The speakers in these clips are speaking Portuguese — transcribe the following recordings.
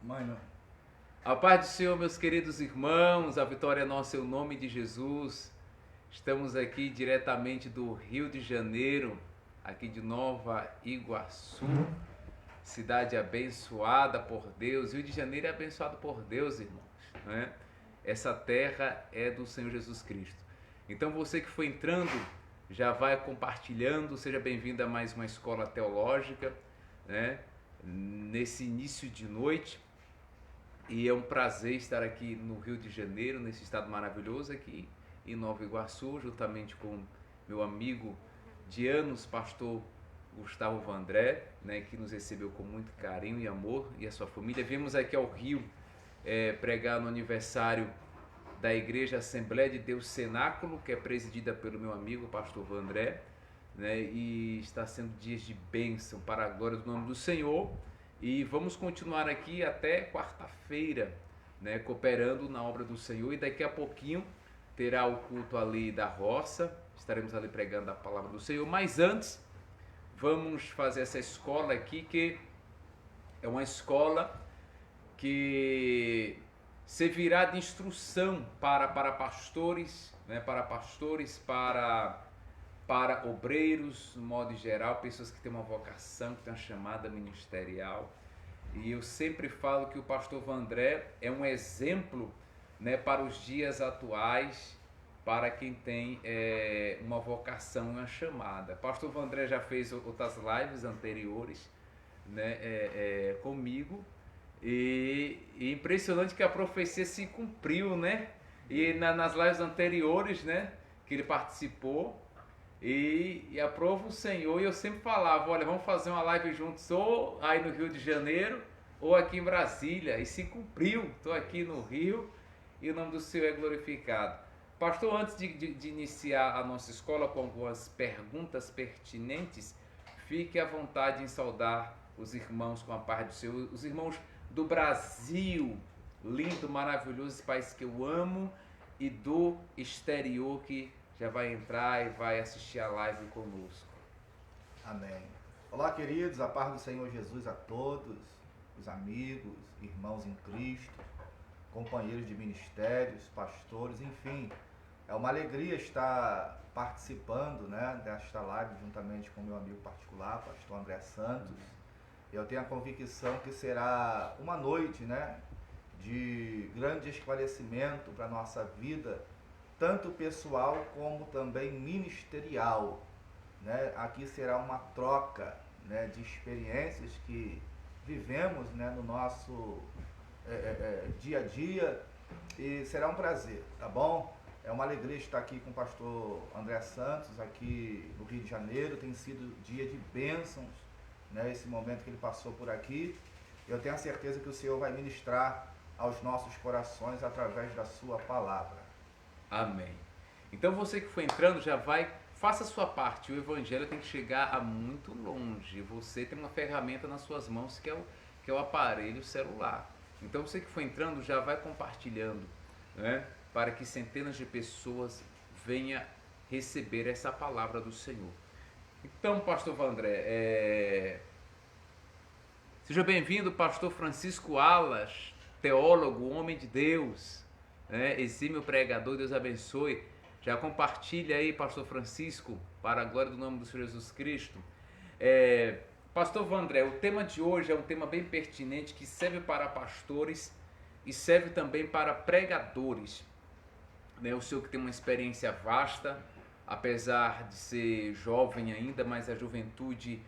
Mãe, não. A paz do Senhor, meus queridos irmãos, a vitória é nossa em nome de Jesus. Estamos aqui diretamente do Rio de Janeiro, aqui de Nova Iguaçu, cidade abençoada por Deus. Rio de Janeiro é abençoado por Deus, irmãos, né? Essa terra é do Senhor Jesus Cristo. Então você que foi entrando, já vai compartilhando, seja bem-vindo a mais uma escola teológica, né? Nesse início de noite. E é um prazer estar aqui no Rio de Janeiro, nesse estado maravilhoso aqui em Nova Iguaçu, juntamente com meu amigo de anos, pastor Gustavo Vandré, né, que nos recebeu com muito carinho e amor, e a sua família. Viemos aqui ao Rio pregar no aniversário da Igreja Assembleia de Deus Cenáculo, que é presidida pelo meu amigo, pastor Vandré, né, e está sendo dias de bênção para a glória do nome do Senhor. E vamos continuar aqui até quarta-feira, né, cooperando na obra do Senhor. E daqui a pouquinho terá o culto ali da roça, estaremos ali pregando a palavra do Senhor. Mas antes, vamos fazer essa escola aqui, que é uma escola que servirá de instrução para pastores, né, para obreiros, no modo geral, pessoas que têm uma vocação, que têm uma chamada ministerial. E eu sempre falo que o pastor Vandré é um exemplo, né, para os dias atuais, para quem tem uma vocação, uma chamada. Pastor Vandré já fez outras lives anteriores, né, comigo, e impressionante que a profecia se cumpriu, né? E nas lives anteriores, né, que ele participou, e aprova o Senhor. E eu sempre falava, olha, vamos fazer uma live juntos, ou aí no Rio de Janeiro, ou aqui em Brasília. E se cumpriu, estou aqui no Rio e o nome do Senhor é glorificado. Pastor, antes de iniciar a nossa escola com algumas perguntas pertinentes, fique à vontade em saudar os irmãos com a paz do Senhor, os irmãos do Brasil, lindo, maravilhoso, esse país que eu amo, e do exterior que já vai entrar e vai assistir a live conosco. Amém. Olá, queridos, a paz do Senhor Jesus a todos, os amigos, irmãos em Cristo, companheiros de ministérios, pastores, enfim. É uma alegria estar participando, né, desta live juntamente com meu amigo particular, pastor André Santos. Eu tenho a convicção que será uma noite, né, de grande esclarecimento para a nossa vida, tanto pessoal como também ministerial, né? Aqui será uma troca, né, de experiências que vivemos, né, no nosso dia a dia, e será um prazer, tá bom? É uma alegria estar aqui com o pastor André Santos, aqui no Rio de Janeiro. Tem sido dia de bênçãos, né, esse momento que ele passou por aqui. Eu tenho a certeza que o Senhor vai ministrar aos nossos corações através da sua palavra. Amém. Então você que foi entrando, já vai, faça a sua parte. O evangelho tem que chegar a muito longe. Você tem uma ferramenta nas suas mãos que é o aparelho celular. Então você que foi entrando, já vai compartilhando, né, para que centenas de pessoas venham receber essa palavra do Senhor. Então, pastor Vandré, seja bem-vindo, pastor Francisco Alas, teólogo, homem de Deus, né? Exímio pregador, Deus abençoe. Já compartilha aí, pastor Francisco, para a glória do nome do Senhor Jesus Cristo. Pastor Vandré, o tema de hoje é um tema bem pertinente, que serve para pastores e serve também para pregadores, né? O senhor que tem uma experiência vasta, apesar de ser jovem ainda, mas a juventude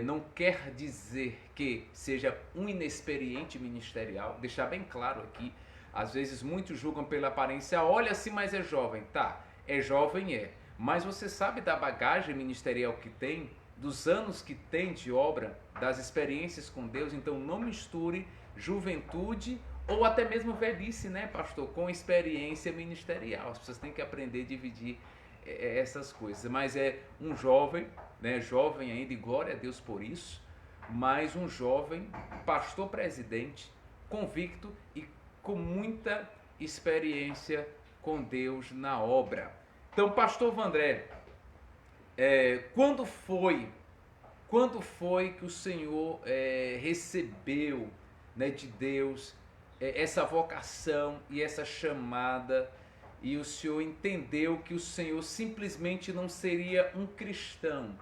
não quer dizer que seja um inexperiente ministerial. Deixar bem claro aqui, às vezes muitos julgam pela aparência, olha assim, mas é jovem. Tá, é jovem, mas você sabe da bagagem ministerial que tem, dos anos que tem de obra, das experiências com Deus. Então não misture juventude ou até mesmo velhice, né, pastor, com experiência ministerial. As pessoas têm que aprender a dividir essas coisas. Mas é um jovem, né, jovem ainda, e glória a Deus por isso, mas um jovem pastor presidente, convicto e com muita experiência com Deus na obra. Então, pastor Vandré, quando foi que o Senhor recebeu, né, de Deus, essa vocação e essa chamada, e o senhor entendeu que o senhor simplesmente não seria um cristão,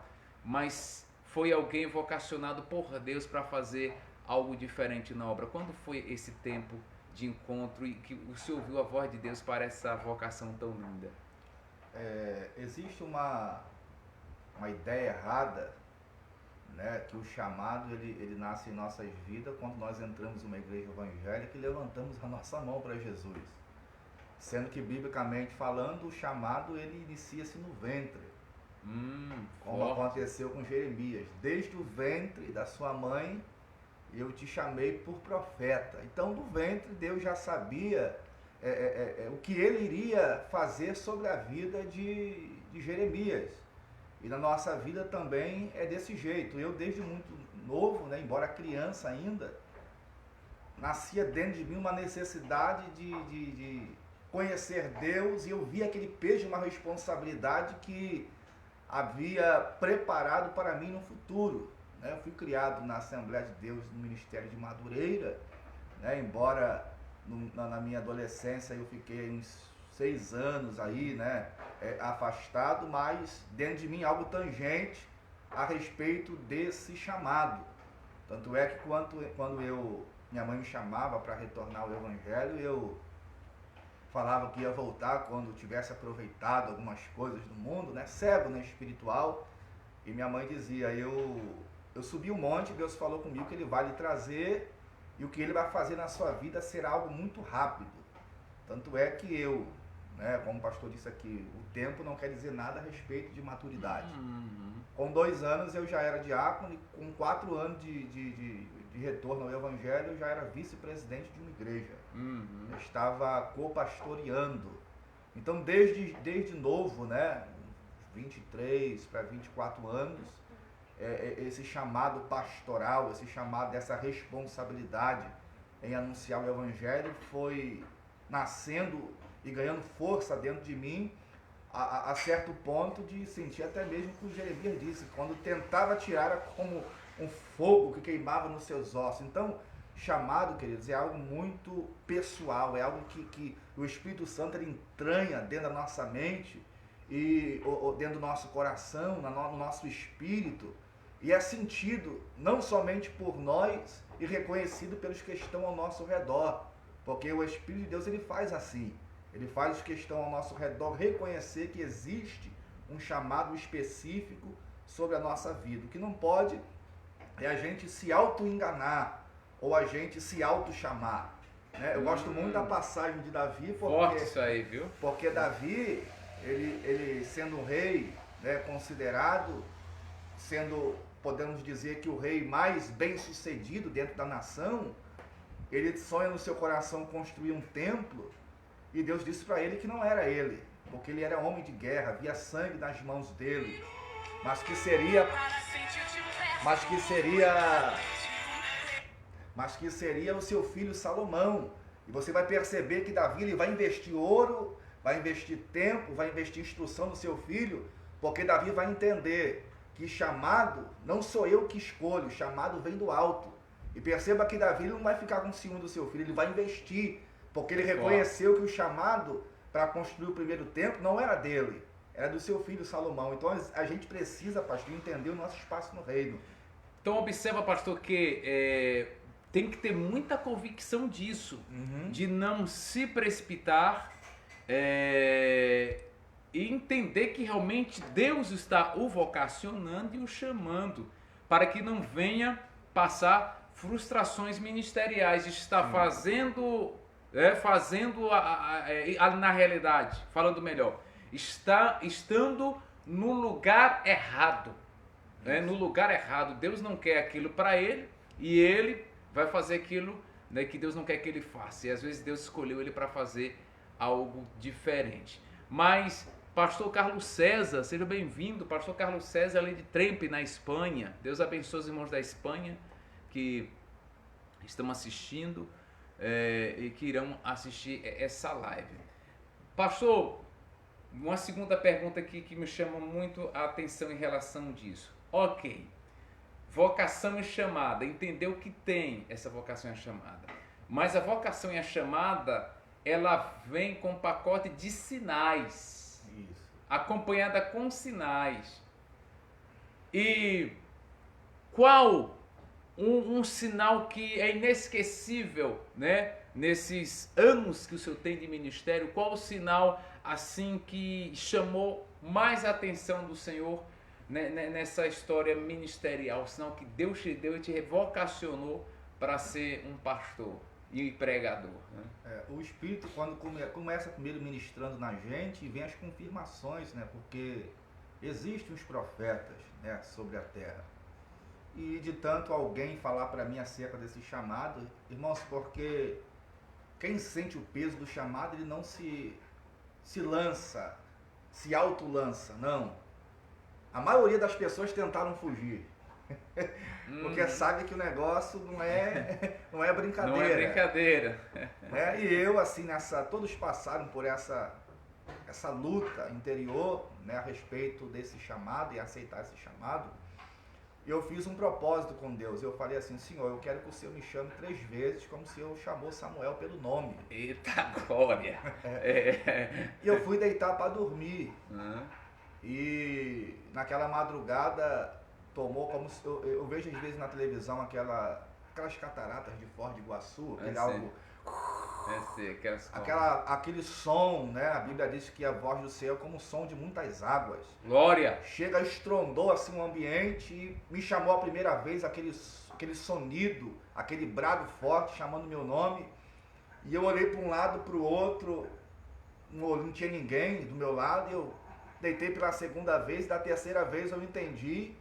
mas foi alguém vocacionado por Deus para fazer algo diferente na obra. Quando foi esse tempo de encontro e que o senhor ouviu a voz de Deus para essa vocação tão linda? Existe uma ideia errada, né, que o chamado ele nasce em nossas vidas quando nós entramos em uma igreja evangélica e levantamos a nossa mão para Jesus. Sendo que, biblicamente falando, o chamado ele inicia-se no ventre. Como forte. aconteceu com Jeremias. Desde o ventre da sua mãe, eu te chamei por profeta. Então, do ventre, Deus já sabia o que ele iria fazer sobre a vida de Jeremias. E na nossa vida também é desse jeito. Eu, desde muito novo, né, embora criança ainda, nascia dentro de mim uma necessidade de conhecer Deus, e eu via aquele peso de uma responsabilidade que havia preparado para mim no futuro. Né? Eu fui criado na Assembleia de Deus, no Ministério de Madureira, né? Embora na minha adolescência eu fiquei uns 6 anos aí, né, afastado, mas dentro de mim algo tangente a respeito desse chamado. Tanto é que quando minha mãe me chamava para retornar ao Evangelho, eu falava que ia voltar quando tivesse aproveitado algumas coisas do mundo, né, cego, né, espiritual. E minha mãe dizia, eu subi um monte, Deus falou comigo que ele vai lhe trazer, e o que ele vai fazer na sua vida será algo muito rápido. Tanto é que eu, né, como o pastor disse aqui, o tempo não quer dizer nada a respeito de maturidade. Com 2 anos eu já era diácono, e com 4 anos de retorno ao Evangelho eu já era vice-presidente de uma igreja. Eu estava co-pastoreando. Então desde novo, né, 23 para 24 anos, esse chamado pastoral, esse chamado dessa responsabilidade em anunciar o Evangelho foi nascendo e ganhando força dentro de mim, a certo ponto de sentir até mesmo o que o Jeremias disse, quando tentava tirar era como um fogo que queimava nos seus ossos. Então, chamado, queridos, é algo muito pessoal, é algo que o Espírito Santo ele entranha dentro da nossa mente e dentro do nosso coração, no nosso espírito, e é sentido não somente por nós e reconhecido pelos que estão ao nosso redor, porque o Espírito de Deus ele faz assim, ele faz os que estão ao nosso redor reconhecer que existe um chamado específico sobre a nossa vida. O que não pode é a gente se auto-enganar ou a gente se auto-chamar. Né? Eu gosto muito da passagem de Davi, Forte isso aí, viu? Porque Davi, ele sendo um rei, né, considerado, sendo, podemos dizer que o rei mais bem sucedido dentro da nação, ele sonha no seu coração construir um templo, e Deus disse para ele que não era ele, porque ele era homem de guerra, havia sangue nas mãos dele, mas que seria o seu filho Salomão. E você vai perceber que Davi ele vai investir ouro, vai investir tempo, vai investir instrução no seu filho, porque Davi vai entender que chamado não sou eu que escolho, chamado vem do alto. E perceba que Davi não vai ficar com ciúme do seu filho, ele vai investir, porque ele reconheceu que o chamado para construir o primeiro templo não era dele, era do seu filho Salomão. Então a gente precisa, pastor, entender o nosso espaço no reino. Então observa, pastor, que tem que ter muita convicção disso, de não se precipitar e entender que realmente Deus está o vocacionando e o chamando, para que não venha passar frustrações ministeriais, de estar fazendo na realidade, falando melhor, estando no lugar errado. No lugar errado, Deus não quer aquilo para ele, e ele vai fazer aquilo, né, que Deus não quer que ele faça, e às vezes Deus escolheu ele para fazer algo diferente. Mas pastor Carlos César, seja bem-vindo. Pastor Carlos César, ali de Trempe, na Espanha. Deus abençoe os irmãos da Espanha que estão assistindo e que irão assistir essa live. Pastor, uma segunda pergunta aqui que me chama muito a atenção em relação disso. Ok, vocação e chamada, entender o que tem essa vocação e a chamada. Mas a vocação e a chamada, ela vem com um pacote de sinais, Isso. acompanhada com sinais. E qual um sinal que é inesquecível, né? Nesses anos que o senhor tem de ministério, qual o sinal assim que chamou mais a atenção do Senhor, né, nessa história ministerial? O sinal que Deus te deu e te vocacionou para ser um pastor e pregador, né? O Espírito, quando começa primeiro ministrando na gente, vem as confirmações, né? Porque existem os profetas, né, sobre a terra. E de tanto alguém falar para mim acerca desse chamado, irmãos, porque quem sente o peso do chamado, ele não se lança, se autolança, não. A maioria das pessoas tentaram fugir. Porque sabe que o negócio não é brincadeira. Não é brincadeira. E eu, assim, todos passaram por essa luta interior, né, a respeito desse chamado e aceitar esse chamado. Eu fiz um propósito com Deus. Eu falei assim: Senhor, eu quero que o Senhor me chame 3 vezes, como o Senhor chamou Samuel pelo nome. Eita glória! E eu fui deitar para dormir. E naquela madrugada tomou como se eu vejo às vezes na televisão aquelas cataratas de Foz do Iguaçu, aquele som, né? A Bíblia diz que a voz do Senhor é como o som de muitas águas. Glória! Chega, estrondou assim o ambiente e me chamou a primeira vez, aquele sonido, aquele brado forte chamando meu nome. E eu olhei para um lado, para o outro, não tinha ninguém do meu lado. E eu deitei pela segunda vez, e da terceira vez eu entendi,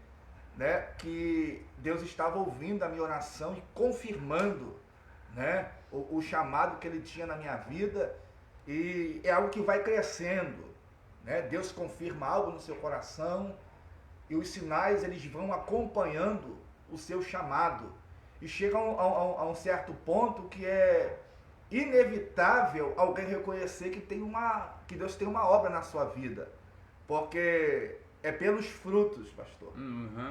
né, que Deus estava ouvindo a minha oração e confirmando, né, o chamado que Ele tinha na minha vida. E é algo que vai crescendo, né? Deus confirma algo no seu coração e os sinais, eles vão acompanhando o seu chamado e chegam a um certo ponto que é inevitável alguém reconhecer que Deus tem uma obra na sua vida, porque é pelos frutos, pastor,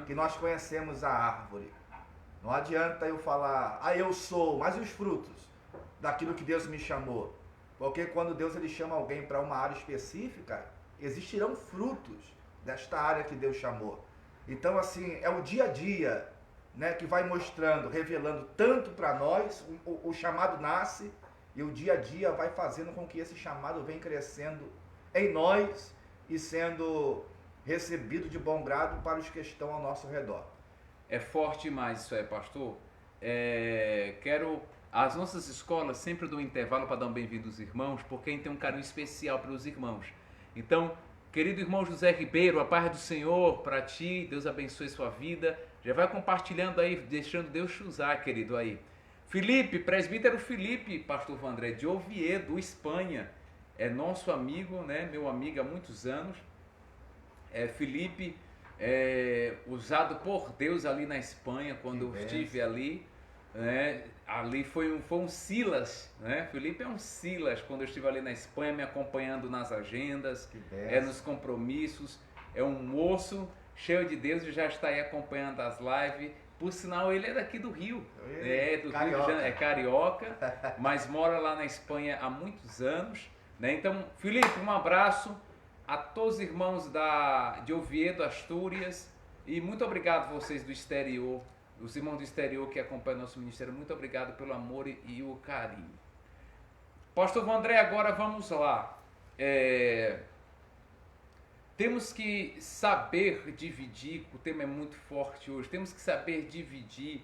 que nós conhecemos a árvore. Não adianta eu falar, eu sou, mas e os frutos daquilo que Deus me chamou? Porque quando Deus ele chama alguém para uma área específica, existirão frutos desta área que Deus chamou. Então, assim, é o dia a dia, né, que vai mostrando, revelando tanto para nós, o chamado nasce, e o dia a dia vai fazendo com que esse chamado venha crescendo em nós e sendo recebido de bom grado para os que estão ao nosso redor. É forte demais isso aí, pastor. As nossas escolas sempre dão um intervalo para dar um bem-vindo aos irmãos, porque a gente tem um carinho especial pelos irmãos. Então, querido irmão José Ribeiro, a paz do Senhor para ti, Deus abençoe sua vida. Já vai compartilhando aí, deixando Deus te usar, querido, aí. Felipe, presbítero Felipe, pastor Vandré, de Oviedo, Espanha, é nosso amigo, né? Meu amigo há muitos anos. Felipe, usado por Deus ali na Espanha, quando eu estive ali, né? Ali foi um Silas, né? Felipe é um Silas quando eu estive ali na Espanha, me acompanhando nas agendas, nos compromissos. É um moço cheio de Deus e já está aí acompanhando as lives. Por sinal, ele é daqui do Rio, do Rio de Janeiro, é carioca, mas mora lá na Espanha há muitos anos, né? Então, Felipe, um abraço a todos os irmãos de Oviedo, Astúrias, e muito obrigado vocês do exterior, os irmãos do exterior que acompanham nosso ministério, muito obrigado pelo amor e o carinho. Pastor Vandré, agora vamos lá. Temos que saber dividir, o tema é muito forte hoje, temos que saber dividir,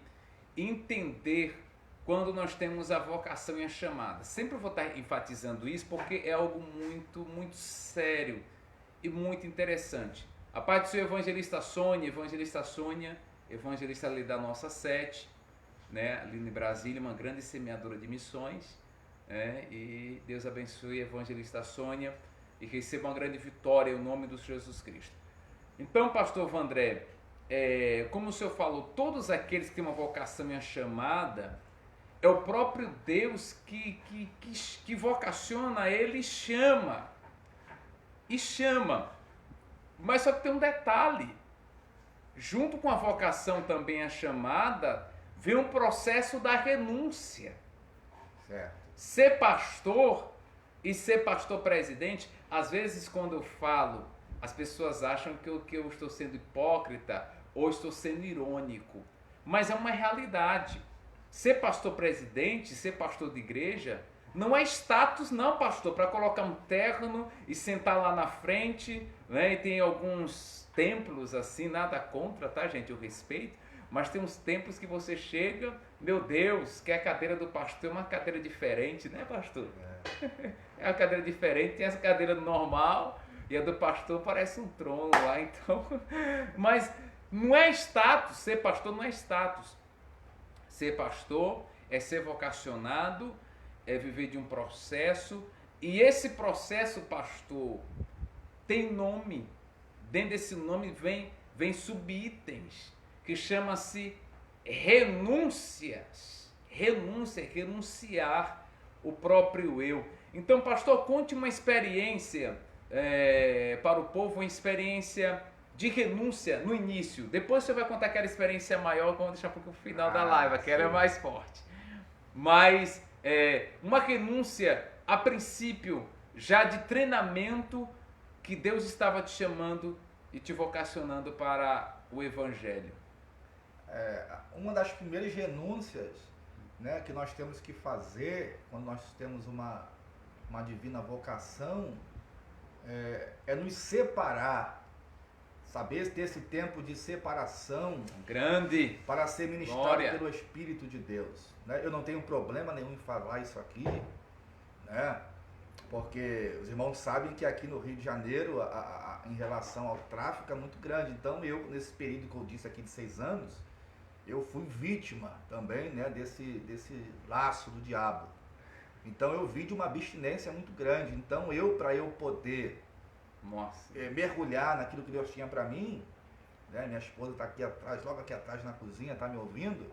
entender quando nós temos a vocação e a chamada. Sempre vou estar enfatizando isso porque é algo muito, muito sério e muito interessante. A parte do seu evangelista Sônia, evangelista ali da nossa sete, né, ali em Brasília, uma grande semeadora de missões, né, e Deus abençoe a evangelista Sônia e receba uma grande vitória em nome do Senhor Jesus Cristo. Então, pastor Vandré, como o senhor falou, todos aqueles que têm uma vocação e uma chamada, é o próprio Deus que vocaciona ele e chama. Mas só que tem um detalhe. junto com a vocação também a chamada, vem um processo da renúncia. Certo. Ser pastor e ser pastor presidente, às vezes quando eu falo, as pessoas acham que eu estou sendo hipócrita ou estou sendo irônico, mas é uma realidade. Ser pastor presidente, ser pastor de igreja, não é status não, pastor, para colocar um terno e sentar lá na frente, né? E tem alguns templos assim, nada contra, tá, gente? Eu respeito, mas tem uns templos que você chega, meu Deus, que a cadeira do pastor é uma cadeira diferente, né, pastor? É uma cadeira diferente, tem essa cadeira normal e a do pastor parece um trono lá, então. Mas não é status, ser pastor não é status. Ser pastor é ser vocacionado, é viver de um processo, e esse processo, pastor, tem nome. Dentro desse nome vem subitens, que chama-se renúncias. Renúncia, renunciar o próprio eu. Então, pastor, conte uma experiência para o povo, uma experiência de renúncia no início. Depois você vai contar aquela experiência maior, que vamos deixar para o final da live, que ela é mais forte. Mas uma renúncia, a princípio, já de treinamento, que Deus estava te chamando e te vocacionando para o Evangelho. Uma das primeiras renúncias, né, que nós temos que fazer quando nós temos uma divina vocação é nos separar, saber ter esse tempo de separação grande para ser ministrado glória pelo Espírito de Deus, né? Eu não tenho problema nenhum em falar isso aqui, né? Porque os irmãos sabem que aqui no Rio de Janeiro em relação ao tráfico é muito grande. Então eu, nesse período que eu disse aqui de 6 anos, eu fui vítima também, né, desse laço do diabo. Então eu vi de uma abstinência muito grande. Então para eu poder mergulhar naquilo que Deus tinha para mim, né, minha esposa está aqui atrás, logo aqui atrás na cozinha, está me ouvindo,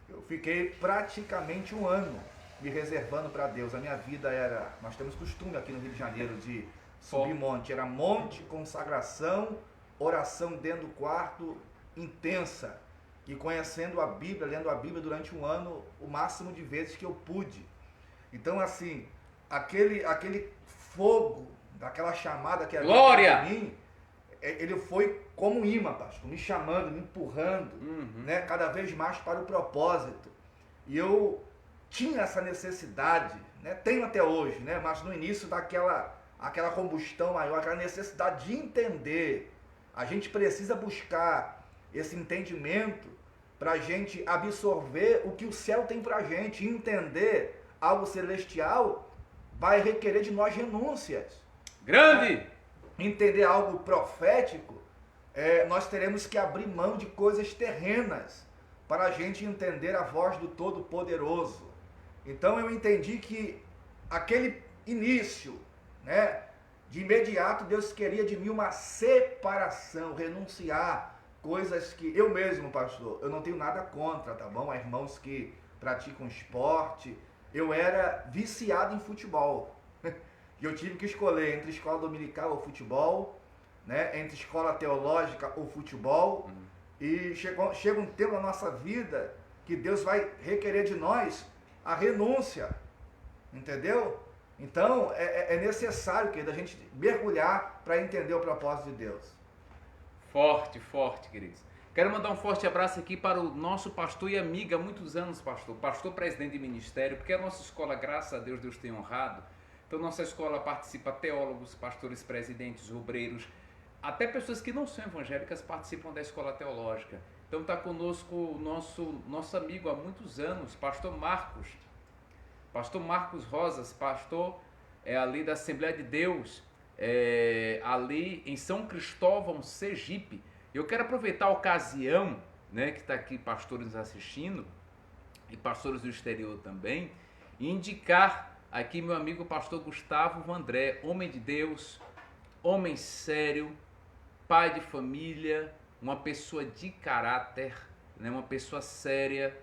eu fiquei praticamente 1 ano me reservando para Deus. A minha vida era, nós temos costume aqui no Rio de Janeiro de subir monte, era monte, consagração, oração dentro do quarto, intensa, e conhecendo a Bíblia, lendo a Bíblia durante 1 ano, o máximo de vezes que eu pude. Então, assim, aquele fogo, daquela chamada que havia glória em mim, ele foi como um imã, pastor, me chamando, me empurrando, né, cada vez mais para o propósito. E eu tinha essa necessidade, né, tenho até hoje, né, mas no início aquela combustão maior, aquela necessidade de entender. A gente precisa buscar esse entendimento para a gente absorver o que o céu tem para a gente. Entender algo celestial vai requerer de nós renúncias. Grande! Entender algo profético, nós teremos que abrir mão de coisas terrenas para a gente entender a voz do Todo-Poderoso. Então eu entendi que aquele início, né, de imediato Deus queria de mim uma separação, renunciar coisas que eu mesmo, pastor, eu não tenho nada contra, tá bom? Há irmãos que praticam esporte. Eu era viciado em futebol. E eu tive que escolher entre escola dominical ou futebol, né? Entre escola teológica ou futebol. E chega um tempo na nossa vida que Deus vai requerer de nós a renúncia, entendeu? Então é necessário, querido, a gente mergulhar para entender o propósito de Deus. Forte, forte, queridos. Quero mandar um forte abraço aqui para o nosso pastor e amigo há muitos anos, pastor presidente de ministério, porque a nossa escola, graças a Deus, Deus tem honrado. Então, nossa escola participa teólogos, pastores presidentes, obreiros, até pessoas que não são evangélicas participam da escola teológica. Então, está conosco o nosso amigo há muitos anos, pastor Marcos Rosas, pastor ali da Assembleia de Deus, ali em São Cristóvão, Sergipe. Eu quero aproveitar a ocasião, né, que está aqui pastores nos assistindo e pastores do exterior também, e indicar aqui meu amigo pastor Gustavo Vandré, homem de Deus, homem sério, pai de família, uma pessoa de caráter, né, uma pessoa séria.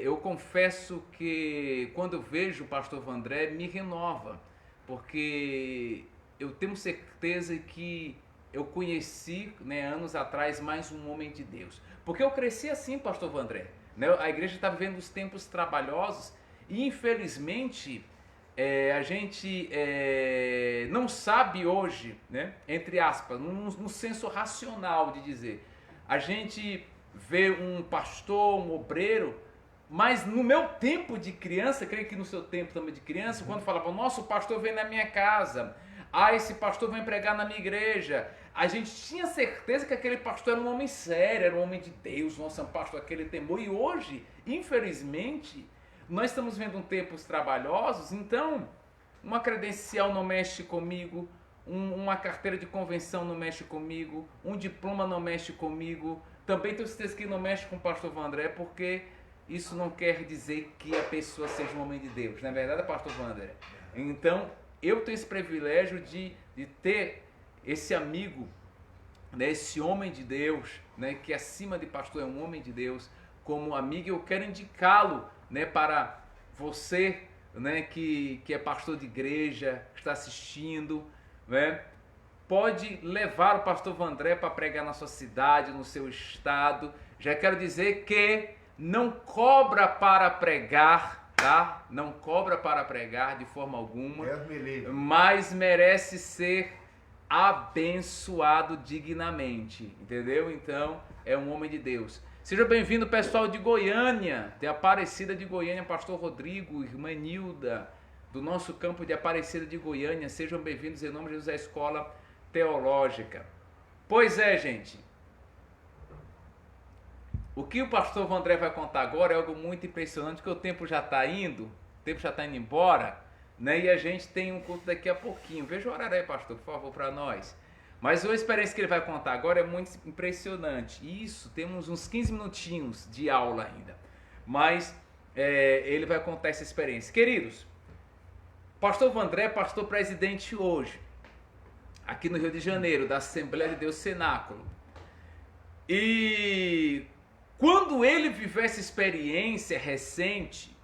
Eu confesso que quando eu vejo o pastor Vandré me renova, porque eu tenho certeza que eu conheci, né, anos atrás, mais um homem de Deus. Porque eu cresci assim, pastor Vandré, né? A igreja está vivendo os tempos trabalhosos e, infelizmente, a gente não sabe hoje, né, entre aspas, num senso racional de dizer, a gente vê um pastor, um obreiro, mas no meu tempo de criança, creio que no seu tempo também de criança, quando falava, nossa, o pastor vem na minha casa, esse pastor vem pregar na minha igreja, a gente tinha certeza que aquele pastor era um homem sério, era um homem de Deus, nossa, pastor, aquele temor. E hoje, infelizmente, nós estamos vendo tempos trabalhosos, então uma credencial não mexe comigo, uma carteira de convenção não mexe comigo, um diploma não mexe comigo, também tenho certeza que não mexe com o pastor Vandré, porque isso não quer dizer que a pessoa seja um homem de Deus, não é verdade, pastor Vandré? Então, eu tenho esse privilégio de ter esse amigo, né, esse homem de Deus, né, que acima de pastor é um homem de Deus, como amigo. Eu quero indicá-lo, né, para você, né, que é pastor de igreja, que está assistindo, né, pode levar o pastor Vandré para pregar na sua cidade, no seu estado. Já quero dizer que não cobra para pregar, tá? Não cobra para pregar de forma alguma, mas merece ser abençoado dignamente, entendeu? Então, é um homem de Deus. Seja bem-vindo, pessoal de Goiânia, de Aparecida de Goiânia, pastor Rodrigo, irmã Nilda, do nosso campo de Aparecida de Goiânia. Sejam bem-vindos em nome de Jesus à Escola Teológica. Pois é, gente. O que o pastor Vandré vai contar agora é algo muito impressionante, porque o tempo já está indo, embora, né? E a gente tem um culto daqui a pouquinho. Veja o horário aí, pastor, por favor, para nós. Mas a experiência que ele vai contar agora é muito impressionante. Isso, temos uns 15 minutinhos de aula ainda. Mas ele vai contar essa experiência. Queridos, pastor Vandré é pastor presidente hoje, aqui no Rio de Janeiro, da Assembleia de Deus Cenáculo. E quando ele viveu essa experiência recente,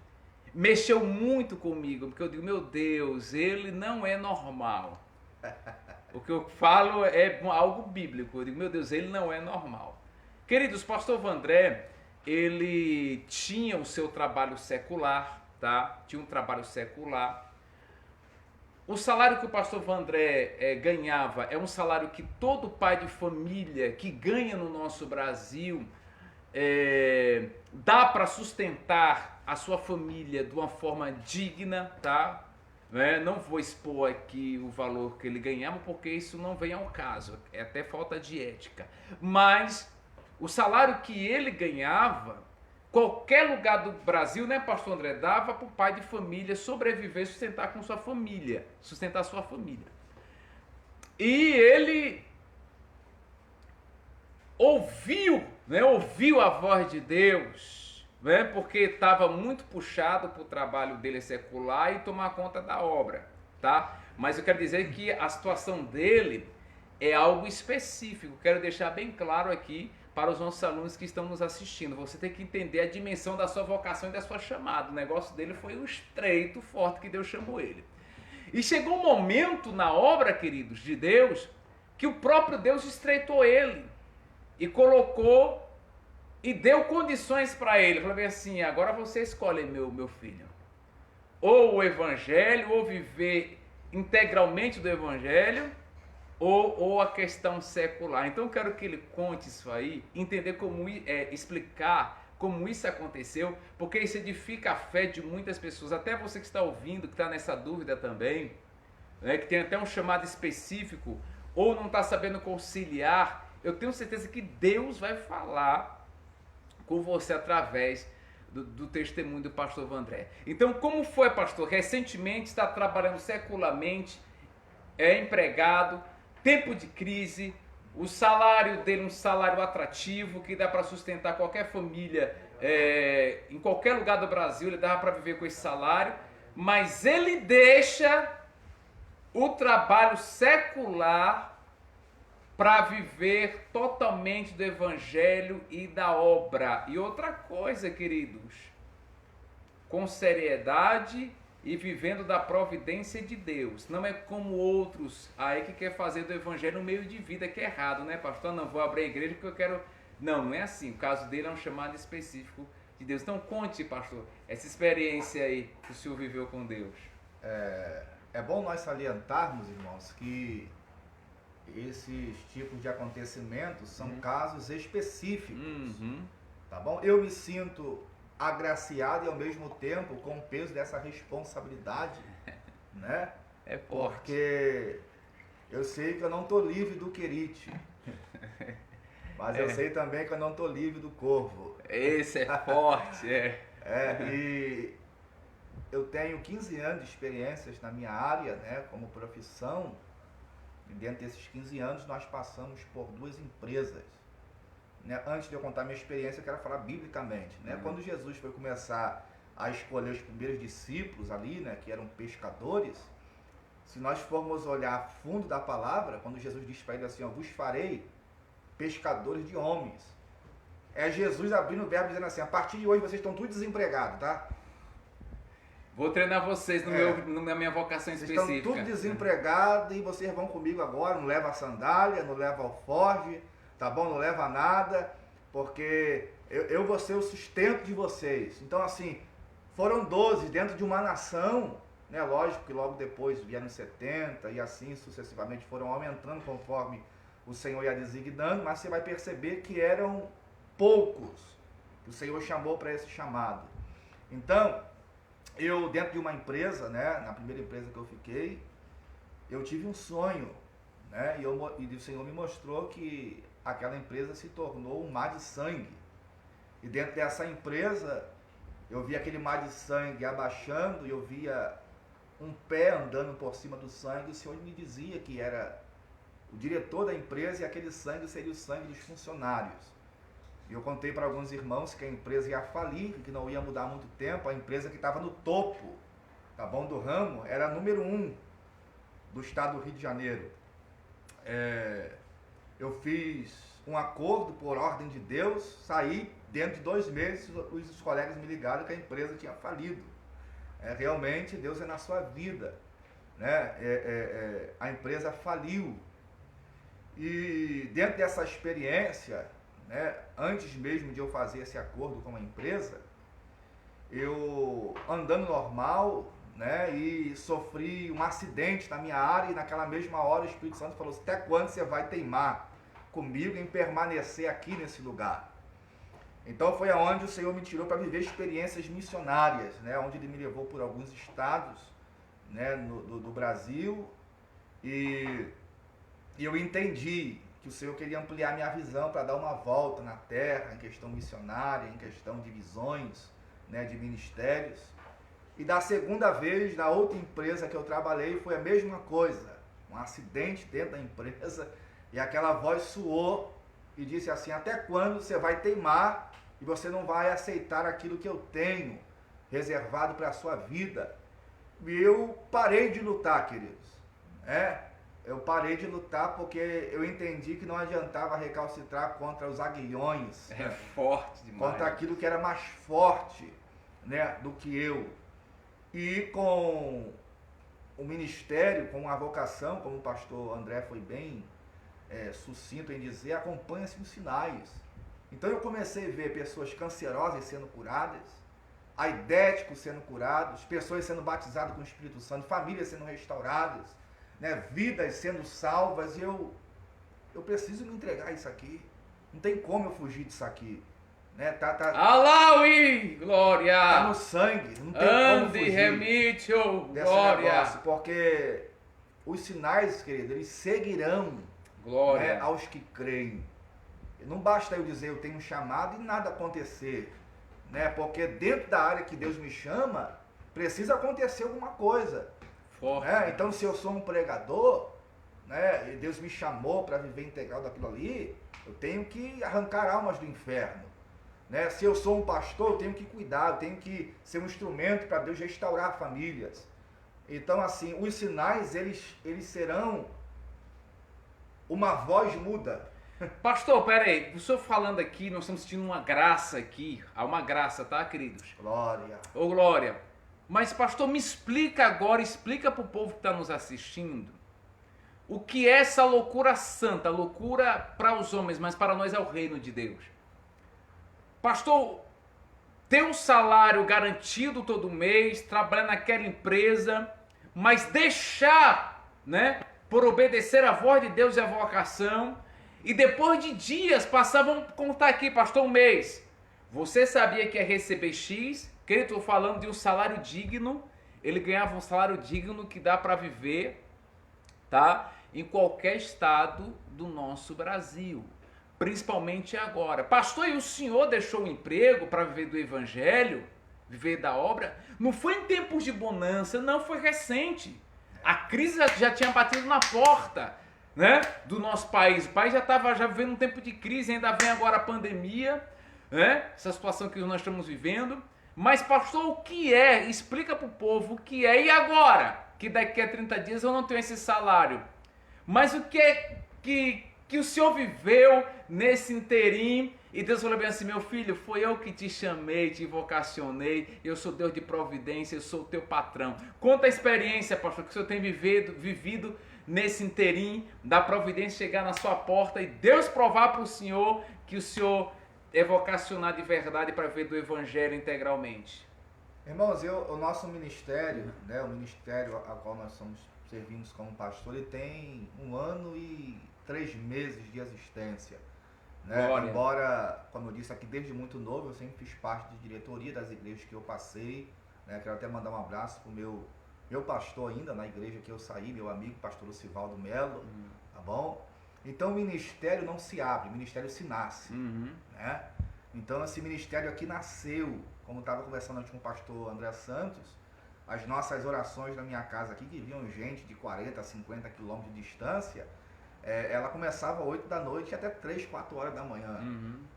mexeu muito comigo, porque eu digo, meu Deus, ele não é normal. O que eu falo é algo bíblico, eu digo, meu Deus, ele não é normal. Queridos, pastor Vandré, ele tinha o seu trabalho secular, tá? Tinha um trabalho secular. O salário que o pastor Vandré ganhava é um salário que todo pai de família que ganha no nosso Brasil dá para sustentar a sua família de uma forma digna, tá? Não vou expor aqui o valor que ele ganhava, porque isso não vem ao caso, é até falta de ética. Mas o salário que ele ganhava, qualquer lugar do Brasil, né, pastor André, dava para o pai de família sobreviver, sustentar com sua família, sustentar sua família. E ele ouviu a voz de Deus, né, porque estava muito puxado para o trabalho dele secular e tomar conta da obra, tá? Mas eu quero dizer que a situação dele é algo específico, quero deixar bem claro aqui para os nossos alunos que estão nos assistindo. Você tem que entender a dimensão da sua vocação e da sua chamada. O negócio dele foi o estreito forte que Deus chamou ele. E chegou um momento na obra, queridos, de Deus, que o próprio Deus estreitou ele e colocou e deu condições para ele. Falou assim, agora você escolhe, meu filho, ou o evangelho, ou viver integralmente do evangelho, ou a questão secular. Então eu quero que ele conte isso aí, entender como, explicar como isso aconteceu, porque isso edifica a fé de muitas pessoas, até você que está ouvindo, que está nessa dúvida também, né, que tem até um chamado específico, ou não está sabendo conciliar. Eu tenho certeza que Deus vai falar com você através do testemunho do pastor Vandré. Então, como foi, pastor? Recentemente está trabalhando secularmente, é empregado, tempo de crise, o salário dele é um salário atrativo, que dá para sustentar qualquer família, em qualquer lugar do Brasil, ele dá para viver com esse salário, mas ele deixa o trabalho secular para viver totalmente do evangelho e da obra. E outra coisa, queridos, com seriedade e vivendo da providência de Deus. Não é como outros aí que quer fazer do evangelho um meio de vida, que é errado, né, pastor? Não vou abrir a igreja porque eu quero... Não, não é assim. O caso dele é um chamado específico de Deus. Então conte, pastor, essa experiência aí que o senhor viveu com Deus. É bom nós salientarmos, irmãos, que esses tipos de acontecimentos são casos específicos, tá bom? Eu me sinto agraciado e ao mesmo tempo com o peso dessa responsabilidade, né? É forte. Porque eu sei que eu não estou livre do querite, mas eu sei também que eu não estou livre do corvo. Esse é forte, E eu tenho 15 anos de experiências na minha área, né, como profissão, e dentro desses 15 anos nós passamos por 2 empresas. Né? Antes de eu contar minha experiência, eu quero falar biblicamente. Né? Quando Jesus foi começar a escolher os primeiros discípulos ali, né, que eram pescadores, se nós formos olhar a fundo da palavra, quando Jesus diz para ele assim, vos farei pescadores de homens, é Jesus abrindo o verbo dizendo assim, a partir de hoje vocês estão todos desempregados, tá? Vou treinar vocês na minha vocação específica. Vocês estão tudo desempregados e vocês vão comigo agora, não leva a sandália, não leva alforge, tá bom? Não leva nada, porque eu vou ser o sustento de vocês. Então assim, foram 12 dentro de uma nação, né? Lógico que logo depois vieram 70 e assim sucessivamente foram aumentando conforme o Senhor ia designando, mas você vai perceber que eram poucos que o Senhor chamou para esse chamado. Então, eu dentro de uma empresa, né, na primeira empresa que eu fiquei, eu tive um sonho, né, e o Senhor me mostrou que aquela empresa se tornou um mar de sangue. E dentro dessa empresa, eu via aquele mar de sangue abaixando, e eu via um pé andando por cima do sangue, e o Senhor me dizia que era o diretor da empresa e aquele sangue seria o sangue dos funcionários. E eu contei para alguns irmãos que a empresa ia falir, que não ia mudar muito tempo. A empresa que estava no topo, tá bom, do ramo, era a número 1 do estado do Rio de Janeiro. Eu fiz um acordo por ordem de Deus, saí, dentro de 2 meses, os colegas me ligaram que a empresa tinha falido. Realmente, Deus é na sua vida, né? A empresa faliu. E dentro dessa experiência, né, antes mesmo de eu fazer esse acordo com a empresa, eu andando normal, né, e sofri um acidente na minha área, e naquela mesma hora o Espírito Santo falou assim, até quando você vai teimar comigo em permanecer aqui nesse lugar? Então foi aonde o Senhor me tirou para viver experiências missionárias, né, onde Ele me levou por alguns estados, né, do Brasil, e eu entendi que o Senhor queria ampliar minha visão para dar uma volta na terra, em questão missionária, em questão de visões, né, de ministérios. E da segunda vez, na outra empresa que eu trabalhei, foi a mesma coisa. Um acidente dentro da empresa, e aquela voz soou e disse assim, até quando você vai teimar e você não vai aceitar aquilo que eu tenho reservado para a sua vida? E eu parei de lutar, queridos. Eu parei de lutar porque eu entendi que não adiantava recalcitrar contra os aguilhões. É forte demais. Contra aquilo que era mais forte, né, do que eu. E com o ministério, com a vocação, como o pastor André foi bem sucinto em dizer, acompanha-se os sinais. Então eu comecei a ver pessoas cancerosas sendo curadas, aidéticos sendo curados, pessoas sendo batizadas com o Espírito Santo, famílias sendo restauradas, né, vidas sendo salvas, e eu preciso me entregar a isso aqui. Não tem como eu fugir disso aqui. Né? Alaui, glória! Tá no sangue, não tem como fugir remite, desse glória! negócio, porque os sinais, querido, eles seguirão, glória, né, aos que creem. Não basta eu dizer eu tenho um chamado e nada acontecer, né? Porque dentro da área que Deus me chama, precisa acontecer alguma coisa. Né? Então, se eu sou um pregador, né, e Deus me chamou para viver integral daquilo ali, eu tenho que arrancar almas do inferno. Né? Se eu sou um pastor, eu tenho que cuidar, eu tenho que ser um instrumento para Deus restaurar famílias. Então, assim, os sinais, eles serão uma voz muda. Pastor, peraí, o senhor falando aqui, nós estamos sentindo uma graça aqui, há uma graça, tá, queridos? Glória. Ô, glória. Mas pastor, me explica agora, explica para o povo que está nos assistindo, o que é essa loucura santa, loucura para os homens, mas para nós é o reino de Deus. Pastor, ter um salário garantido todo mês, trabalhar naquela empresa, mas deixar, né, por obedecer a voz de Deus e a vocação, e depois de dias, vamos contar aqui, pastor, um mês. Você sabia que ia receber X? Que eu estou falando de um salário digno, ele ganhava um salário digno que dá para viver, tá? Em qualquer estado do nosso Brasil, principalmente agora. Pastor, e o senhor deixou o emprego para viver do evangelho, viver da obra? Não foi em tempos de bonança, não, foi recente. A crise já tinha batido na porta, né, do nosso país. O país já estava vivendo um tempo de crise, ainda vem agora a pandemia, né, essa situação que nós estamos vivendo. Mas pastor, o que é? Explica para o povo o que é. E agora? Que daqui a 30 dias eu não tenho esse salário. Mas o que é que o senhor viveu nesse inteirinho? E Deus falou bem assim, meu filho, foi eu que te chamei, te vocacionei, eu sou Deus de providência, eu sou o teu patrão. Conta a experiência, pastor, que o senhor tem vivido nesse inteirinho da providência chegar na sua porta e Deus provar para o senhor que o senhor é vocacionado de verdade para viver do evangelho integralmente. Irmãos, o nosso ministério, né, o ministério a qual nós servimos como pastor, ele tem 1 ano e 3 meses de existência. Né? Embora, como eu disse aqui, desde muito novo, eu sempre fiz parte de diretoria das igrejas que eu passei. Né? Quero até mandar um abraço para o meu pastor ainda, na igreja que eu saí, meu amigo, pastor Lucivaldo Melo, tá bom? Então o ministério não se abre, o ministério se nasce. Né? Então esse ministério aqui nasceu, como estava conversando antes com o pastor André Santos, as nossas orações na minha casa aqui, que vinham gente de 40, 50 quilômetros de distância, ela começava às 8 da noite até 3, 4 horas da manhã.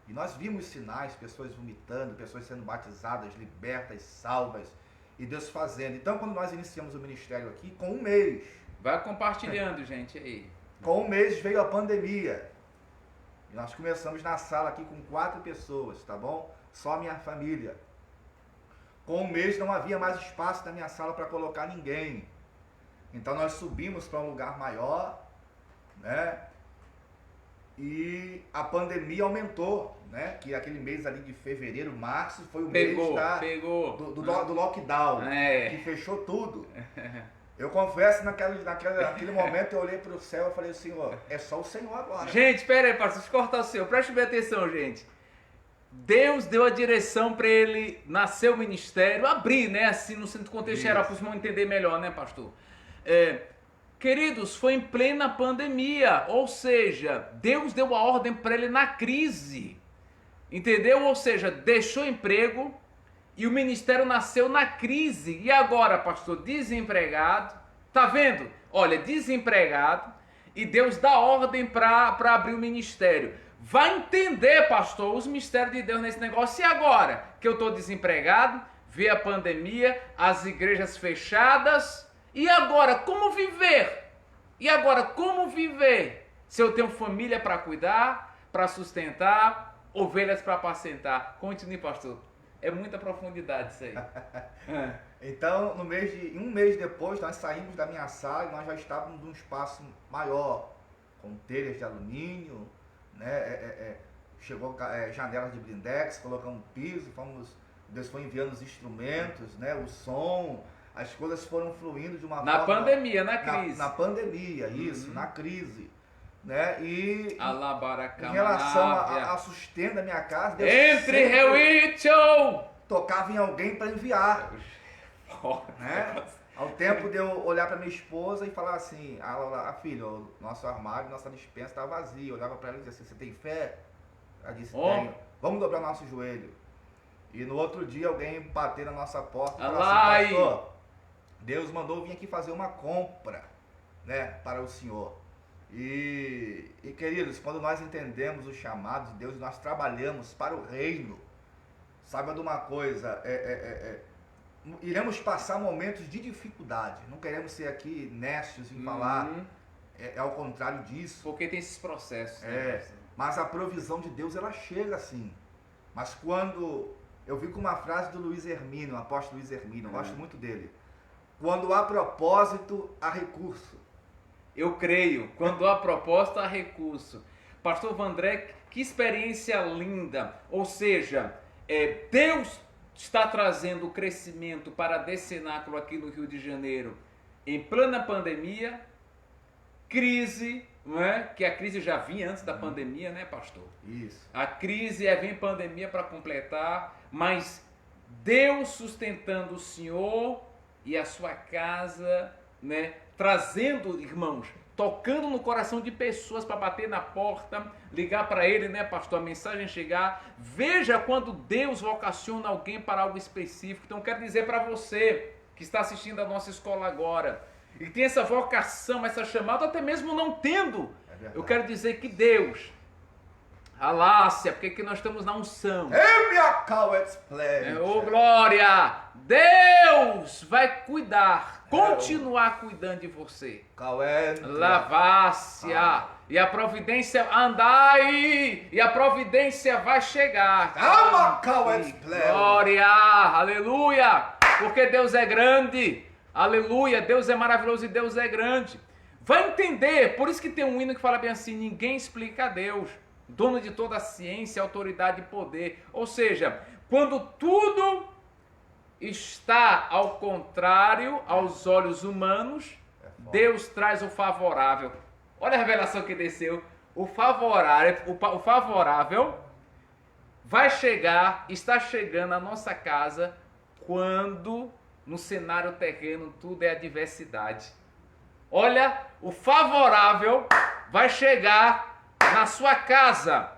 E nós vimos sinais, pessoas vomitando, pessoas sendo batizadas, libertas, salvas, e Deus fazendo. Então quando nós iniciamos o ministério aqui, com 1 mês... Vai compartilhando, gente, aí. Com 1 mês veio a pandemia. E nós começamos na sala aqui com 4 pessoas, tá bom? Só a minha família. Com 1 mês não havia mais espaço na minha sala para colocar ninguém. Então nós subimos para um lugar maior, né? E a pandemia aumentou, né? Que aquele mês ali de fevereiro, março, foi o mês do lockdown, que fechou tudo. Eu confesso, naquele momento eu olhei para o céu e falei, Senhor, é só o Senhor agora. Gente, espera aí, pastor, deixa eu cortar o seu. Preste bem atenção, gente. Deus deu a direção para ele nascer o ministério, abrir, né? Assim, no centro contexto geral, para os irmãos entender melhor, né, pastor? Queridos, foi em plena pandemia, ou seja, Deus deu a ordem para ele na crise, entendeu? Ou seja, deixou emprego e o ministério nasceu na crise. E agora, pastor, desempregado, tá vendo? Olha, desempregado, e Deus dá ordem para abrir o ministério. Vai entender, pastor, os mistérios de Deus nesse negócio. E agora que eu estou desempregado, vê a pandemia, as igrejas fechadas, e agora como viver? E agora como viver? Se eu tenho família para cuidar, para sustentar, ovelhas para apacentar. Continue, pastor. É muita profundidade isso aí. Então, um mês depois, nós saímos da minha sala e nós já estávamos num espaço maior, com telhas de alumínio, né? Chegou janelas de blindex, colocamos piso, Deus foi enviando os instrumentos, né? O som, as coisas foram fluindo de uma forma... Na pandemia, na crise. Na pandemia, isso, na crise. Né? E em relação a sustento da minha casa, Deus entre Reuicho tocava em alguém para enviar. Né? Ao tempo de eu olhar para minha esposa e falar assim, filha, o nosso armário, nossa despensa está vazia. Eu olhava para ela e dizia assim, você tem fé? Ela disse, tenho. Vamos dobrar nosso joelho. E no outro dia alguém bater na nossa porta e falar assim, pastor, Deus mandou eu vir aqui fazer uma compra, né, para o senhor. E queridos, quando nós entendemos o chamado de Deus, nós trabalhamos para o reino. Saiba de uma coisa, iremos passar momentos de dificuldade. Não queremos ser aqui nécios em falar, ao contrário disso. Porque tem esses processos. Mas a provisão de Deus, ela chega assim. Mas quando Eu vi com uma frase do Luiz Hermínio, o apóstolo Luiz Hermínio, eu gosto muito dele. Quando há propósito, há recurso. Eu creio, quando há propósito, há recurso. Pastor Vandré, que experiência linda. Ou seja, Deus está trazendo o crescimento para a Cenáculo aqui no Rio de Janeiro em plena pandemia, crise, não é? Que a crise já vinha antes da pandemia, né, pastor? Isso. A crise vem pandemia para completar, mas Deus sustentando o Senhor e a sua casa, né? Trazendo, irmãos, tocando no coração de pessoas para bater na porta, ligar para ele, né, pastor, a mensagem chegar. Veja quando Deus vocaciona alguém para algo específico. Então, quero dizer para você que está assistindo a nossa escola agora e tem essa vocação, essa chamada, até mesmo não tendo, eu quero dizer que Deus, Alácia, porque aqui nós estamos na unção. Ô glória! Deus vai cuidar, continuar cuidando de você. Lavácia. E a providência, andai, e a providência vai chegar. Glória, aleluia, porque Deus é grande, aleluia, Deus é maravilhoso e Deus é grande. Vai entender, por isso que tem um hino que fala bem assim, ninguém explica a Deus, dono de toda a ciência, autoridade e poder. Ou seja, quando tudo está ao contrário aos olhos humanos, Deus traz o favorável. Olha a revelação que desceu. O favorável vai chegar, está chegando à nossa casa quando no cenário terreno tudo é adversidade. Olha, o favorável vai chegar na sua casa.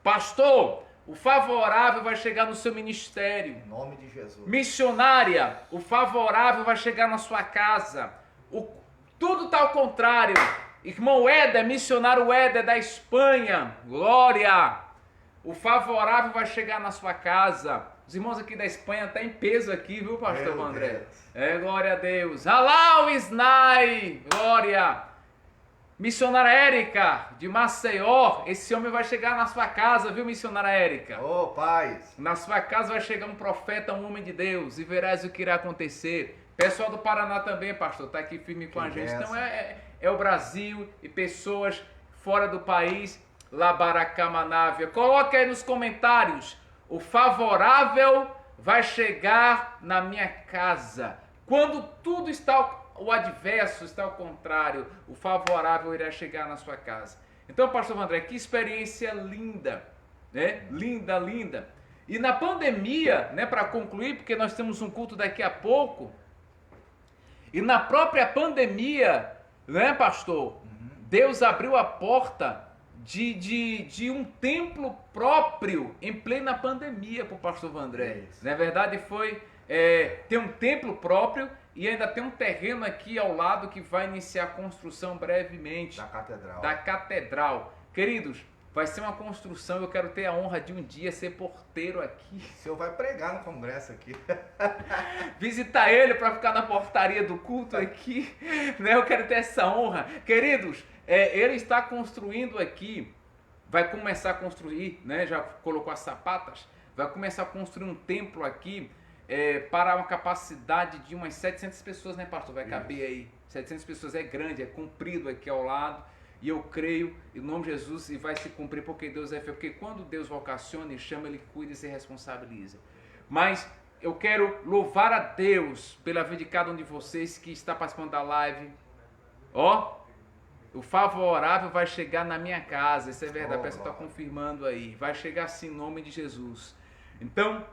Pastor, o favorável vai chegar no seu ministério. Em nome de Jesus. Missionária, o favorável vai chegar na sua casa. Tudo está ao contrário. Irmão Éder, missionário Éder da Espanha, glória. O favorável vai chegar na sua casa. Os irmãos aqui da Espanha estão em peso aqui, viu, pastor André? Glória a Deus. Alá o Isnai, glória. Missionária Érica, de Maceió, esse homem vai chegar na sua casa, viu, missionária Érica? Ô, paz. Na sua casa vai chegar um profeta, um homem de Deus, e verás o que irá acontecer. Pessoal do Paraná também, pastor, está aqui firme com a gente. Então é o Brasil e pessoas fora do país. Labaracamanávia. Coloque aí nos comentários. O favorável vai chegar na minha casa. Quando tudo está o adverso, está ao contrário, o favorável irá chegar na sua casa. Então, pastor André, que experiência linda, né? Linda, linda. E na pandemia, né, para concluir, porque nós temos um culto daqui a pouco, e na própria pandemia, né, pastor, Deus abriu a porta de um templo próprio em plena pandemia para o pastor Vandré. Na verdade foi ter um templo próprio e ainda tem um terreno aqui ao lado que vai iniciar a construção brevemente. Da catedral. Queridos, vai ser uma construção, eu quero ter a honra de um dia ser porteiro aqui. O senhor vai pregar no congresso aqui. Visitar ele para ficar na portaria do culto aqui, né? Eu quero ter essa honra. Queridos, ele está construindo aqui, vai começar a construir, né? Já colocou as sapatas, vai começar a construir um templo aqui para uma capacidade de umas 700 pessoas, né, pastor? Vai caber aí. 700 pessoas é grande, é comprido aqui ao lado. E eu creio, em nome de Jesus, e vai se cumprir porque Deus é fiel. Porque quando Deus vocaciona e chama, Ele cuida e se responsabiliza. Mas eu quero louvar a Deus pela vida de cada um de vocês que está participando da live. O favorável vai chegar na minha casa. Isso é verdade, a pessoa está confirmando aí. Vai chegar sim, em nome de Jesus. Então,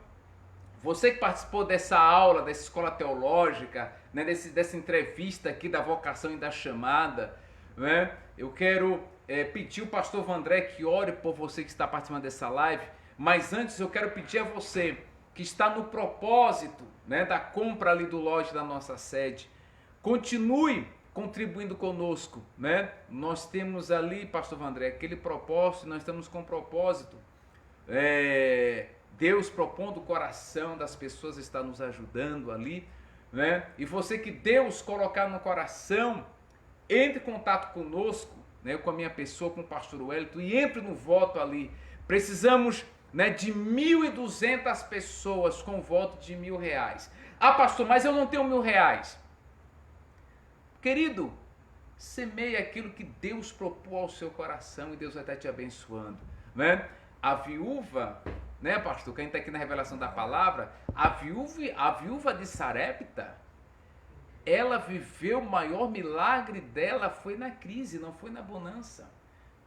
você que participou dessa aula, dessa escola teológica, né, dessa entrevista aqui da vocação e da chamada, né? Eu quero pedir o pastor Vandré que ore por você que está participando dessa live, mas antes eu quero pedir a você que está no propósito, né, da compra ali do lote da nossa sede, continue contribuindo conosco, né? Nós temos ali, pastor Vandré, aquele propósito, nós estamos com propósito, Deus propondo o coração das pessoas está nos ajudando ali, né? E você que Deus colocar no coração, entre em contato conosco, né, com a minha pessoa, com o pastor Wellington, e entre no voto ali. Precisamos né, de 1.200 pessoas com voto de R$1.000. Ah, pastor, mas eu não tenho R$1.000. Querido, semeie aquilo que Deus propôs ao seu coração e Deus vai estar te abençoando, né? A viúva, né, pastor, quem está aqui na revelação da palavra, a viúva de Sarepta, ela viveu o maior milagre dela foi na crise, não foi na bonança.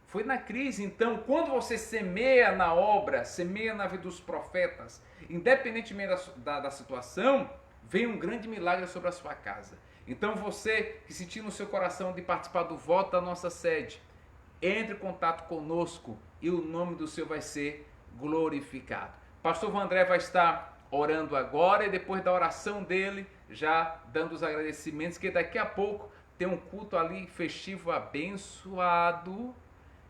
Foi na crise. Então, quando você semeia na obra, semeia na vida dos profetas, independentemente da situação, vem um grande milagre sobre a sua casa. Então, você que sentiu no seu coração de participar do voto da nossa sede, entre em contato conosco e o nome do Senhor vai ser glorificado. Pastor Vandré vai estar orando agora e depois da oração dele, já dando os agradecimentos, que daqui a pouco tem um culto ali festivo abençoado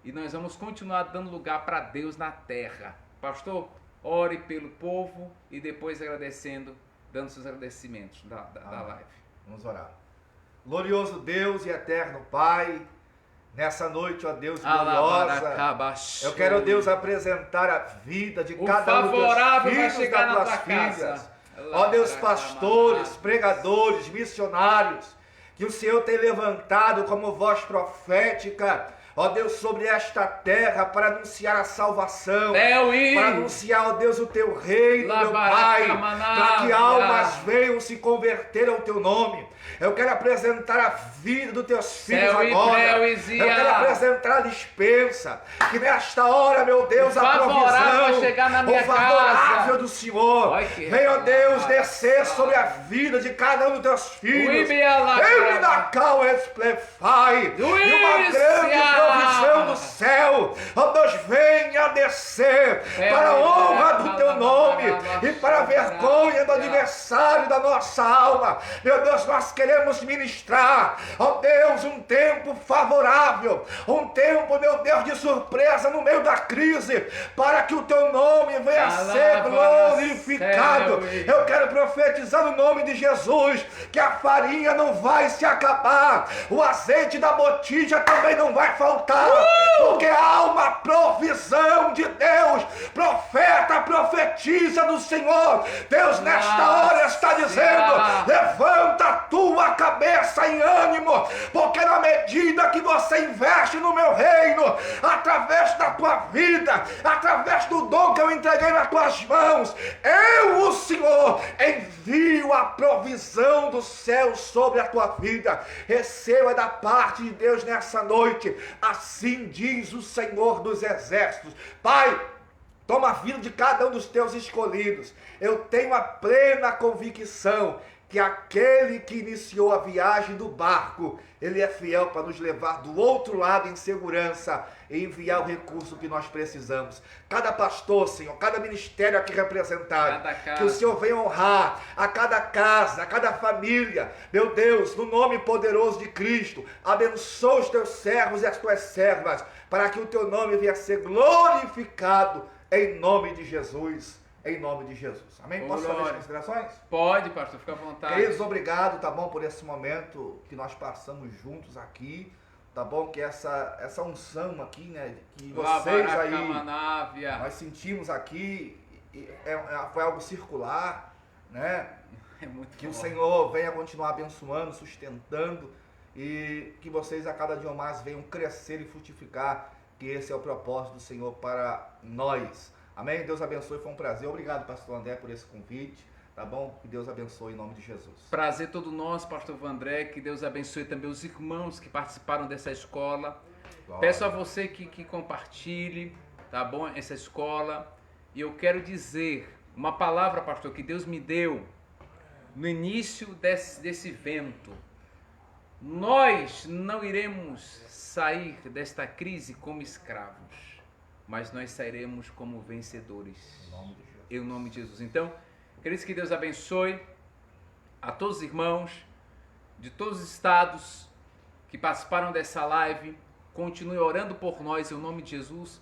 e nós vamos continuar dando lugar para Deus na terra. Pastor, ore pelo povo e depois agradecendo, dando seus agradecimentos da live. Vamos orar. Glorioso Deus e eterno Pai, nessa noite, ó Deus gloriosa, eu quero, ó Deus, apresentar a vida de cada um dos teus filhos, das tuas filhas. Ó Deus, pastores, pregadores, missionários, que o Senhor tem levantado como voz profética, ó Deus, sobre esta terra para anunciar a salvação, para anunciar, ó Deus, o teu reino, meu Pai, para que almas venham se converter ao teu nome. Eu quero apresentar a vida dos teus filhos agora. Eu quero apresentar a dispensa. Que nesta hora, meu Deus, a provisão, o favorável do Senhor, venha, ó Deus, descer sobre a vida de cada um dos teus filhos. E uma grande provisão do céu, ó Deus, venha descer para a honra do teu nome e para a vergonha do adversário da nossa alma. Meu Deus, nós queremos ministrar, ó Deus, um tempo favorável, um tempo, meu Deus, de surpresa no meio da crise, para que o teu nome venha a ser glorificado. Eu quero profetizar no nome de Jesus, que a farinha não vai se acabar, o azeite da botija também não vai faltar, porque há uma provisão de Deus. Profeta, profetiza do Senhor. Deus nesta hora está dizendo: levanta a tua cabeça em ânimo, porque na medida que você investe no meu reino, através da tua vida, através do dom que eu entreguei nas tuas mãos, eu, o Senhor, envio a provisão do céu sobre a tua vida. Receba da parte de Deus nessa noite, assim diz o Senhor dos Exércitos. Pai, toma a vida de cada um dos teus escolhidos. Eu tenho a plena convicção que aquele que iniciou a viagem do barco, ele é fiel para nos levar do outro lado em segurança e enviar o recurso que nós precisamos. Cada pastor, Senhor, cada ministério aqui representado, que o Senhor venha honrar a cada casa, a cada família. Meu Deus, no nome poderoso de Cristo, abençoa os teus servos e as tuas servas, para que o teu nome venha a ser glorificado em nome de Jesus. Em nome de Jesus. Amém? Posso fazer as considerações? Pode, pastor, fica à vontade. Queridos, obrigado, tá bom, por esse momento que nós passamos juntos aqui, tá bom? Que essa unção aqui, né, que vocês aí, nós sentimos aqui, foi algo circular, né? É muito que bom. O Senhor venha continuar abençoando, sustentando, e que vocês a cada dia mais venham crescer e frutificar, que esse é o propósito do Senhor para nós. Amém? Deus abençoe, foi um prazer. Obrigado, pastor André, por esse convite, tá bom? Que Deus abençoe em nome de Jesus. Prazer todo nosso, pastor Vandré, que Deus abençoe também os irmãos que participaram dessa escola. Glória. Peço a você que compartilhe, tá bom, essa escola. E eu quero dizer uma palavra, pastor, que Deus me deu no início desse evento. Nós não iremos sair desta crise como escravos, mas nós sairemos como vencedores. Em nome de Jesus. Então, queridos, que Deus abençoe a todos os irmãos de todos os estados que participaram dessa live. Continue orando por nós em nome de Jesus.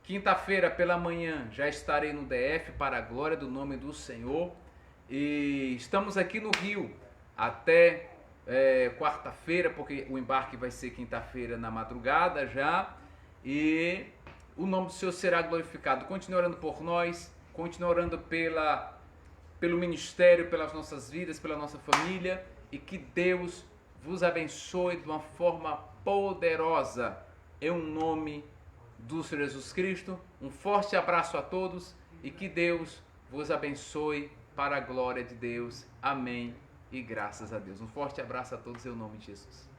Quinta-feira pela manhã já estarei no DF para a glória do nome do Senhor. E estamos aqui no Rio até quarta-feira, porque o embarque vai ser quinta-feira na madrugada já. E o nome do Senhor será glorificado. Continue orando por nós, continue orando pelo ministério, pelas nossas vidas, pela nossa família, e que Deus vos abençoe de uma forma poderosa, em nome do Senhor Jesus Cristo. Um forte abraço a todos e que Deus vos abençoe para a glória de Deus. Amém e graças a Deus. Um forte abraço a todos em nome de Jesus.